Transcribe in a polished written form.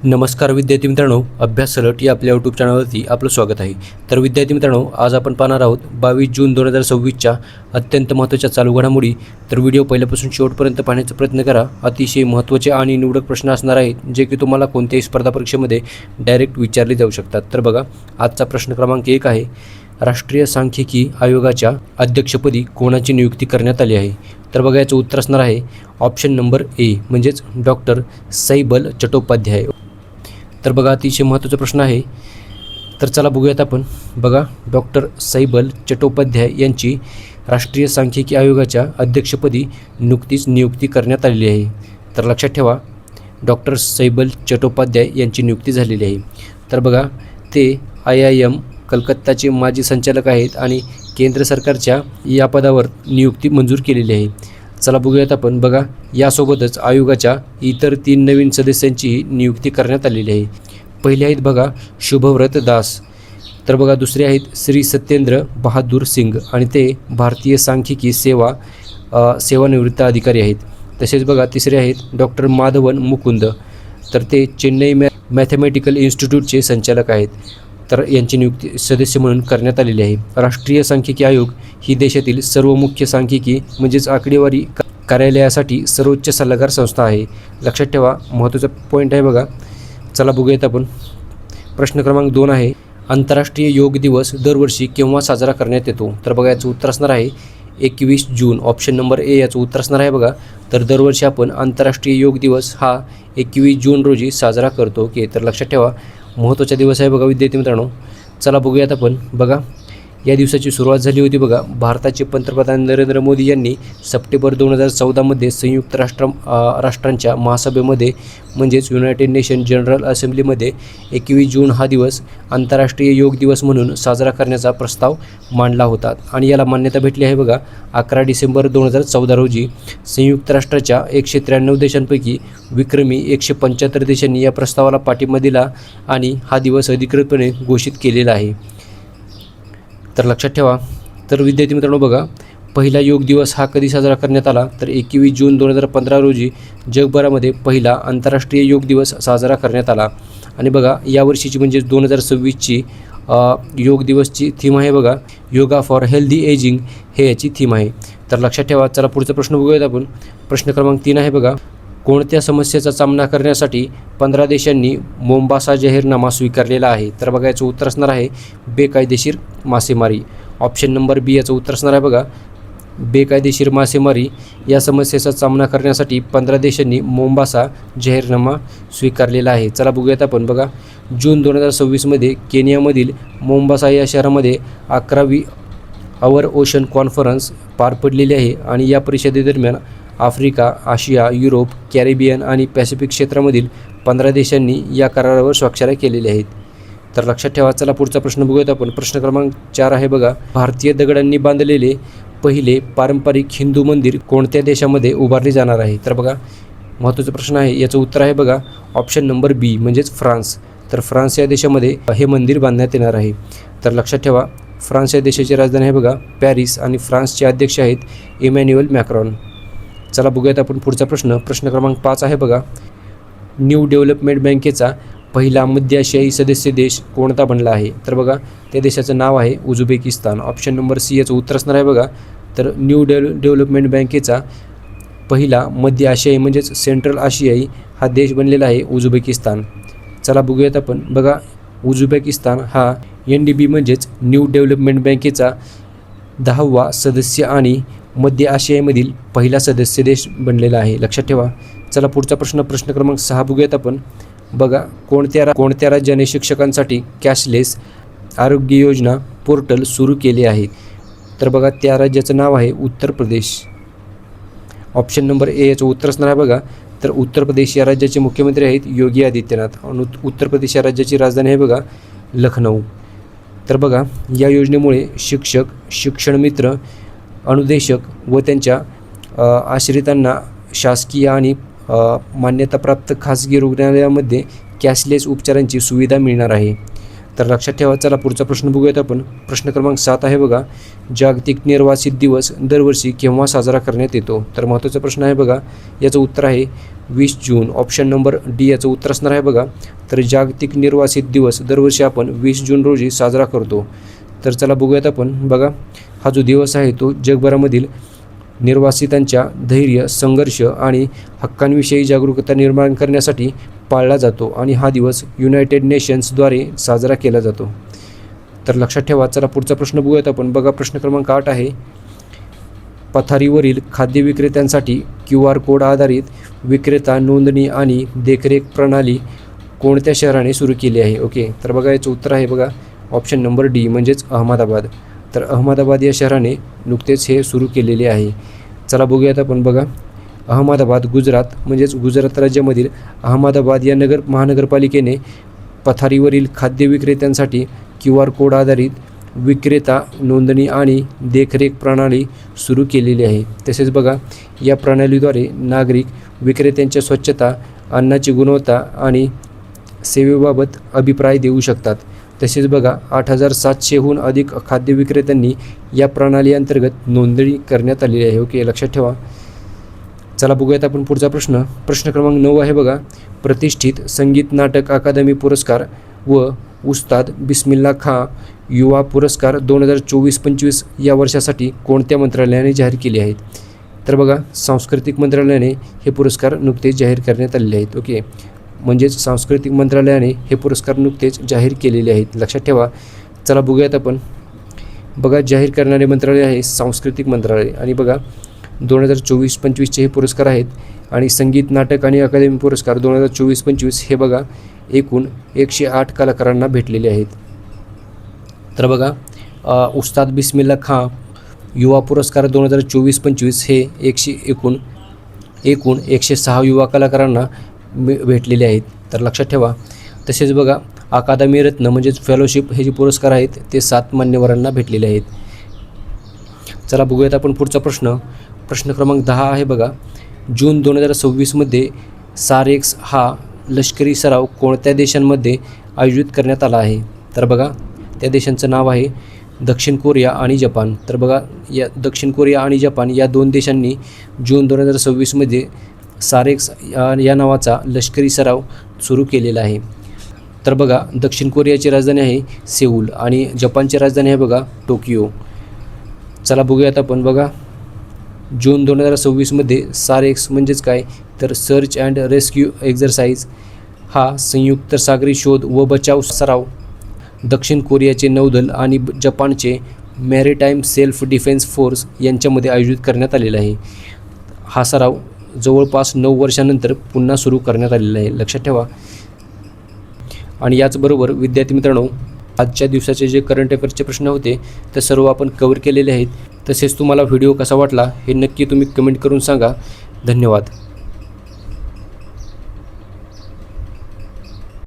नमस्कार विद्यार्थी मित्रांनो, अभ्यास सलट या आपल्या यूट्यूब चॅनलवरती आपलं स्वागत आहे. तर विद्यार्थी मित्रांनो, आज आपण पाहणार आहोत 22 जून 2026च्या अत्यंत महत्त्वाच्या चालू घडामोडी. तर व्हिडिओ पहिल्यापासून शेवटपर्यंत पाहण्याचा प्रयत्न करा. अतिशय महत्त्वाचे आणि निवडक प्रश्न असणार आहेत, जे की तुम्हाला कोणत्याही स्पर्धा परीक्षेमध्ये डायरेक्ट विचारले जाऊ शकतात. तर बघा, आजचा प्रश्न क्रमांक 1 आहे, राष्ट्रीय सांख्यिकी आयोगाच्या अध्यक्षपदी कोणाची नियुक्ती करण्यात आली आहे? तर बघा, याचं उत्तर असणार आहे ऑप्शन नंबर ए, म्हणजेच डॉक्टर सैबल चट्टोपाध्याय. तर बघा, अतिशय महत्त्वाचा प्रश्न आहे. तर चला बघूयात आपण. बघा, डॉक्टर सैबल चट्टोपाध्याय यांची राष्ट्रीय सांख्यिकी आयोगाच्या अध्यक्षपदी नुकतीच नियुक्ती करण्यात आलेली आहे. तर लक्षात ठेवा, डॉक्टर सैबल चट्टोपाध्याय यांची नियुक्ती झालेली आहे. तर बघा, ते IIM कलकत्ताचे माजी संचालक आहेत आणि केंद्र सरकारच्या या पदावर नियुक्ती मंजूर केलेली आहे. चला बघूयात आपण. बघा, यासोबतच आयोगाच्या इतर 3 नवीन सदस्यांची नियुक्ती करण्यात आलेली आहे. पहिले आहेत बघा शुभव्रत दास. तर बघा, दुसरे आहेत श्री सत्येंद्र बहादूर सिंग आणि ते भारतीय सांख्यिकी सेवानिवृत्त अधिकारी आहेत. तसेच बघा, तिसरे आहेत डॉक्टर माधवन मुकुंद. तर ते चेन्नई मॅथमॅटिकल इन्स्टिट्यूटचे संचालक आहेत. तर यांची नियुक्ती सदस्य म्हणून करण्यात आलेली आहे. राष्ट्रीय सांख्यिकी आयोग ही देशातील सर्व मुख्य सांख्यिकी म्हणजेच आकडेवारी कार्यालयासाठी सर्वोच्च सल्लागार संस्था आहे. लक्षात ठेवा, महत्त्वाचा पॉईंट आहे बघा. चला बघूयात आपण. प्रश्न क्रमांक 2 आहे, आंतरराष्ट्रीय योग दिवस दरवर्षी केव्हा साजरा करण्यात येतो? तर बघा, याचं उत्तर असणार आहे 21 जून. ऑप्शन नंबर ए याचं उत्तर असणार आहे बघा. तर दरवर्षी आपण आंतरराष्ट्रीय योग दिवस हा 21 जून रोजी साजरा करतो. ओके, तर लक्षात ठेवा, महत्त्वाचा दिवस आहे बघा विद्यार्थी मित्रांनो. चला बघूयात आपण. बघा, या दिवसाची सुरुवात झाली होती बघा भारताचे पंतप्रधान नरेंद्र मोदी यांनी सप्टेंबर 2014मध्ये संयुक्त राष्ट्रांच्या महासभेमध्ये म्हणजेच युनायटेड नेशन जनरल असेंब्लीमध्ये 21 जून हा दिवस आंतरराष्ट्रीय योग दिवस म्हणून साजरा करण्याचा प्रस्ताव मांडला होता आणि याला मान्यता भेटली आहे बघा 11 डिसेंबर 2014 रोजी. संयुक्त राष्ट्राच्या 193 देशांपैकी विक्रमी 175 देशांनी या प्रस्तावाला पाठिंबा दिला आणि हा दिवस अधिकृतपणे घोषित केलेला आहे. तर लक्षात ठेवा. तर विद्यार्थी मित्रांनो, बघा, पहिला योग दिवस हा कधी साजरा करण्यात आला? तर 21 जून 2015 रोजी जगभरामध्ये पहिला आंतरराष्ट्रीय योग दिवस साजरा करण्यात आला. आणि बघा, यावर्षीची म्हणजे 2026ची योग दिवसची थीम आहे बघा योगा फॉर हेल्दी एजिंग, हे याची थीम आहे. तर लक्षात ठेवा. चला पुढचा प्रश्न बघूयात आपण. प्रश्न क्रमांक 3 आहे बघा, कोणत्या समस्येचा सामना करण्यासाठी 15 देशांनी मोम्बासा जाहीरनामा स्वीकारलेला आहे? तर बघा, याचं उत्तर असणार आहे बेकायदेशीर मासेमारी. ऑप्शन नंबर बी याचं उत्तर असणार आहे बघा बेकायदेशीर मासेमारी. या समस्येचा सामना करण्यासाठी 15 देशांनी मोम्बासा जाहीरनामा स्वीकारलेला आहे. चला बघूयात आपण. बघा, जून 2026मध्ये केनियामधील मोम्बासा या शहरामध्ये 11वी आवर ओशन कॉन्फरन्स पार पडलेली आहे आणि या परिषदेदरम्यान आफ्रिका, आशिया, युरोप, कॅरिबियन आणि पॅसिफिक क्षेत्रामधील 15 देशांनी या करारावर स्वाक्षऱ्या केलेल्या आहेत. तर लक्षात ठेवा. चला पुढचा प्रश्न बघूयात आपण. प्रश्न क्रमांक 4 आहे बघा, भारतीय दगडांनी बांधलेले पहिले पारंपरिक हिंदू मंदिर कोणत्या देशामध्ये उभारले जाणार आहे? तर बघा, महत्त्वाचा प्रश्न आहे. याचं उत्तर आहे बघा ऑप्शन नंबर बी, म्हणजेच फ्रान्स. तर फ्रान्स या देशामध्ये हे मंदिर बांधण्यात येणार आहे. तर लक्षात ठेवा, फ्रान्स या देशाची राजधानी आहे बघा पॅरिस आणि फ्रान्सचे अध्यक्ष आहेत इमॅन्युएल मॅक्रॉन. चला बघूयात आपण पुढचा प्रश्न. प्रश्न क्रमांक 5 आहे बघा, न्यू डेव्हलपमेंट बँकेचा पहिला मध्य आशियाई सदस्य देश कोणता बनला आहे? तर बघा, त्या देशाचं नाव आहे उझबेकिस्तान. ऑप्शन नंबर सी याचं उत्तर असणार आहे बघा. तर न्यू डेव्हलपमेंट बँकेचा पहिला मध्य आशियाई म्हणजेच सेंट्रल आशियाई हा देश बनलेला आहे उझबेकिस्तान. चला बघूयात आपण. बघा, उझबेकिस्तान हा NDB म्हणजेच न्यू डेव्हलपमेंट बँकेचा 10वा सदस्य आणि मध्य आशियामधील पहिला सदस्य देश बनलेला आहे. लक्षात ठेवा. चला पुढचा प्रश्न. प्रश्न क्रमांक 6 बघूयात आपण. बघा, कोणत्या राज्याने शिक्षकांसाठी कॅशलेस आरोग्य योजना पोर्टल सुरू केले आहे? तर बघा, त्या राज्याचं नाव आहे Uttar Pradesh. Option number A याचं उत्तर असणार आहे बघा. तर उत्तर प्रदेश या राज्याचे मुख्यमंत्री आहेत योगी आदित्यनाथ आणि उत्तर प्रदेश या राज्याची राजधानी आहे बघा लखनौ. तर बघा, या योजनेमुळे शिक्षक, शिक्षण मित्र, अनुदेशक व त्यांच्या आश्रितांना शासकीय आणि मान्यताप्राप्त खाजगी रुग्णालयामध्ये कॅशलेस उपचारांची सुविधा मिळणार आहे. तर लक्षात ठेवा. चला पुढचा प्रश्न बघूयात आपण. प्रश्न क्रमांक 7 आहे बघा, जागतिक निर्वासित दिवस दरवर्षी केव्हा साजरा करण्यात येतो? तर महत्त्वाचा प्रश्न आहे बघा. याचं उत्तर आहे 20 जून ऑप्शन नंबर डी याचं उत्तर असणार आहे बघा. तर जागतिक निर्वासित दिवस दरवर्षी आपण 20 जून रोजी साजरा करतो. तर चला बघूयात आपण. बघा, हा जो दिवस आहे तो जगभरामधील निर्वासितांच्या धैर्य, संघर्ष आणि हक्कांविषयी जागरूकता निर्माण करण्यासाठी पाळला जातो आणि हा दिवस युनायटेड नेशन्सद्वारे साजरा केला जातो. तर लक्षात ठेवा. चला पुढचा प्रश्न बघूयात आपण. बघा, प्रश्न क्रमांक 8 आहे. पथारीवरील खाद्य विक्रेत्यांसाठी QR कोड आधारित विक्रेता नोंदणी आणि देखरेख प्रणाली कोणत्या शहराने सुरू केली आहे? ओके, तर बघा याचं उत्तर आहे बघा ऑप्शन नंबर डी म्हणजेच अहमदाबाद. तर अहमदाबाद या शहराने नुकतेच हे सुरू केलेले आहे. चला बघूयात आपण. बघा, अहमदाबाद गुजरात म्हणजेच गुजरात राज्यामधील अहमदाबाद या महानगरपालिकेने पथारीवरील खाद्य विक्रेत्यांसाठी QR कोड आधारित विक्रेता नोंदणी आणि देखरेख प्रणाली सुरू केलेली आहे. तसेच बघा, या प्रणालीद्वारे नागरिक विक्रेत्यांच्या स्वच्छता, अन्नाची गुणवत्ता आणि सेवेबाबत अभिप्राय देऊ शकतात. तसेच बघा, 8,700हून अधिक खाद्य विक्रेत्यांनी या प्रणाली अंतर्गत नोंदणी करण्यात आलेली आहे. ओके, लक्षात ठेवा. चला बघूयात आपण पुढचा प्रश्न. प्रश्न क्रमांक 9 आहे बघा. प्रतिष्ठित संगीत नाटक अकादमी पुरस्कार व उस्ताद बिस्मिल्ला खां युवा पुरस्कार 2024-25 या वर्षासाठी कोणत्या मंत्रालयाने जाहीर केले आहेत? तर बघा, सांस्कृतिक मंत्रालयाने हे पुरस्कार नुकतेच जाहीर करण्यात आलेले आहेत. ओके, म्हणजेच सांस्कृतिक मंत्रालयाने हे पुरस्कार नुकतेच जाहीर केलेले आहेत. लक्षात ठेवा. चला बघूयात आपण. बघा, जाहीर करणारे मंत्रालय आहे सांस्कृतिक मंत्रालय आणि बघा 2024-25चे हे पुरस्कार आहेत. आणि संगीत नाटक आणि अकादमी पुरस्कार 2024-25 हे बघा एकूण 108 कलाकारांना भेटलेले आहेत. तर बघा, उस्ताद बिस्मिल्ला खां युवा पुरस्कार 2024-25 हे एकूण 106 युवा कलाकारांना भेटलेले आहेत. तर लक्षात ठेवा. तसेच बघा, अकादमी रत्न म्हणजेच फेलोशिप हे जे पुरस्कार आहेत ते 7 मान्यवरांना भेटलेले आहेत. चला बघूयात आपण पुढचा प्रश्न. प्रश्न क्रमांक 10 आहे बघा. जून 2026मध्ये SAREX हा लष्करी सराव कोणत्या देशांमध्ये आयोजित करण्यात आला आहे? तर बघा, त्या देशांचं नाव आहे दक्षिण कोरिया आणि जपान. तर बघा, या दक्षिण कोरिया आणि जपान या 2 देशांनी जून 2026मध्ये SAREX या नावाचा लष्करी सराव सुरू केलेला आहे. तर बघा, दक्षिण कोरियाची राजधानी आहे सेऊल आणि जपानची राजधानी आहे बघा टोकियो. चला बघूयात आपण. बघा, जून 2026मध्ये SAREX म्हणजेच काय, तर सर्च अँड रेस्क्यू एक्झरसाइज हा संयुक्त सागरी शोध व बचाव सराव दक्षिण कोरियाचे नौदल आणि जपानचे मॅरिटाईम सेल्फ डिफेन्स फोर्स यांच्यामध्ये आयोजित करण्यात आलेला आहे. हा सराव जवळपास 9 वर्षांनंतर पुन्हा सुरू करण्यात आलेला आहे. लक्षात ठेवा. आणि याचबरोबर विद्यार्थी मित्रांनो, आजच्या दिवसाचे जे करंट अफेअर्सचे प्रश्न होते ते सर्व आपण कव्हर केलेले आहेत. तसेच तुम्हाला व्हिडिओ कसा वाटला हे नक्की तुम्ही कमेंट करून सांगा. धन्यवाद.